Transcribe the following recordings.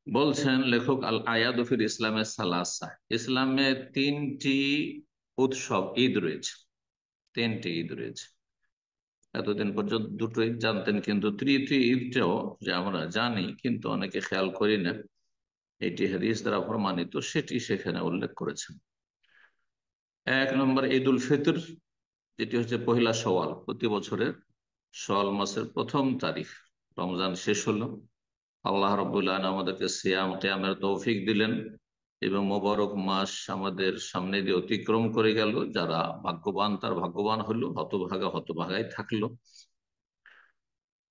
বলছেন লেখক, আল আয়াদু ফিল ইসলামের সালাসা, ইসলামে তিনটি উৎসব ঈদ রয়েছে। তিনটি ঈদ রয়েছে। এতদিন পর্যন্ত দুটো ঈদ জানতেন, কিন্তু তৃতীয় ঈদটাও যে আমরা জানি কিন্তু অনেকে খেয়াল করি না, এটি হাদিস দ্বারা প্রমাণিত, সেটি সেখানে উল্লেখ করেছেন। এক নম্বর ঈদ উল ফিতর, যেটি হচ্ছে পহিলা সওয়াল, প্রতি বছরের সওয়াল মাসের প্রথম তারিখ। রমজান শেষ হলো, আল্লাহ রাব্বুল আলামিন আমাদেরকে সিয়াম কিয়ামের তৌফিক দিলেন এবং মোবারক মাস আমাদের সামনে দিয়ে অতিক্রম করে গেল। যারা ভাগ্যবান তার ভাগ্যবান হলো, হতভাগা হতভাগাই থাকলো।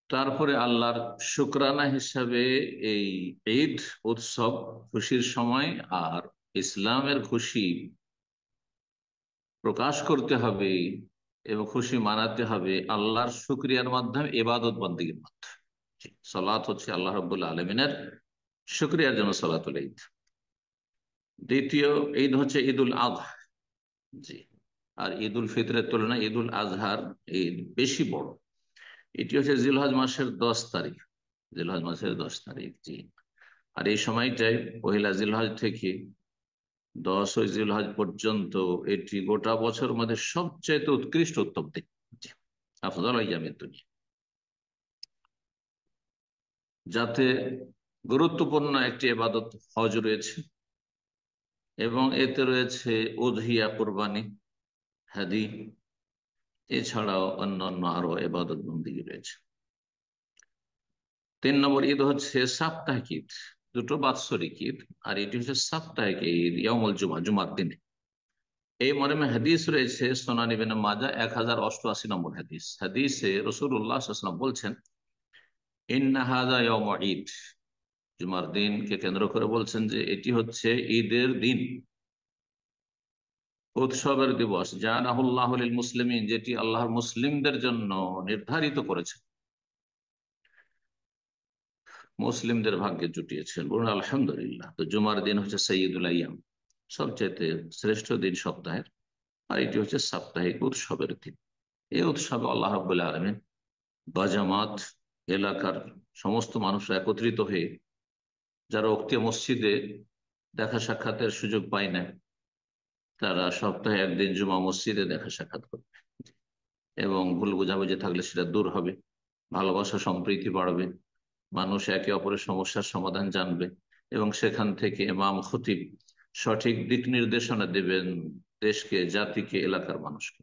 তারপরে আল্লাহর শুকরানা হিসাবে এই ঈদ উৎসব খুশির সময়, আর ইসলামের খুশি প্রকাশ করতে হবে এবং খুশি মানাতে হবে আল্লাহর শুকরিয়ার মাধ্যমে, ইবাদত বন্দেগীর মাধ্যমে। সালাত হচ্ছে আল্লাহ রাব্বুল আলমিনের শুকরিয়ার জন্য সালাতুল ঈদ। দ্বিতীয় ঈদ হচ্ছে ঈদ উল আজহা। জি। আর ঈদ উল ফিতরের তুলনায় ঈদ উল আজহার ঈদ বেশি বড়। এটি হচ্ছে জিলহজ মাসের 10 তারিখ। জিলহজ মাসের 10 তারিখ। জি। আর এই সময়টাই পহিলা জিলহজ থেকে 10 জিলহজ পর্যন্ত এটি গোটা বছর মধ্যে সবচেয়ে উৎকৃষ্ট উত্তম দিন। জি। আফজাল আইয়ামের দুনিয়া, যাতে গুরুত্বপূর্ণ একটি ইবাদত হজ রয়েছে এবং এতে রয়েছে উযহিয়া, কুরবানি, হাদি, এছাড়াও অন্যান্য আরো ইবাদত বন্দেগী রয়েছে। 3 নম্বর ঈদ হচ্ছে সাপ্তাহিক ঈদ। দুটো বাৎসরিক ঈদ, আর এটি হচ্ছে সাপ্তাহিক ঈদ, ইয়াউমুল জুমা, জুমার দিনে। এই মর্মে হাদিস রয়েছে সুনান ইবনে মাজাহ 1088 নম্বর হাদিস। হাদিসে রাসূলুল্লাহ সাল্লাল্লাহু আলাইহি ওয়াসাল্লাম বলছেন, ইন্না হাযা ইয়াউমু ঈদ, জুমার দিনকে কেন্দ্র করে বলছেন যে এটি হচ্ছে ঈদের দিন, উৎসবের দিবস। জানাহুল্লাহু লিল মুসলিমিন, যেটি আল্লাহর মুসলিমদের জন্য নির্ধারিত করেছেন, মুসলিমদের ভাগ্যে জুটিয়েছেন। বলুন আলহামদুলিল্লাহ। তো জুমার দিন হচ্ছে সৈয়দুল আইয়াম, সবচেয়ে শ্রেষ্ঠ দিন সপ্তাহের। আর এটি হচ্ছে সাপ্তাহিক উৎসবের দিন। এই উৎসবে আল্লাহ রাব্বুল আলামিন বাজামাত, এলাকার সমস্ত মানুষ একত্রিত হয়ে, যারা উক্ত মসজিদে দেখা সাক্ষাতের সুযোগ পায় না, তারা সপ্তাহে একদিন জুমা মসজিদে দেখা সাক্ষাৎ করবে এবং ভুল বোঝাবুঝি থাকলে সেটা দূর হবে, ভালোবাসা সম্প্রীতি বাড়বে, মানুষ একে অপরের সমস্যার সমাধান জানবে এবং সেখান থেকে ইমাম খতিব সঠিক দিক নির্দেশনা দেবেন দেশকে, জাতিকে, এলাকার মানুষকে।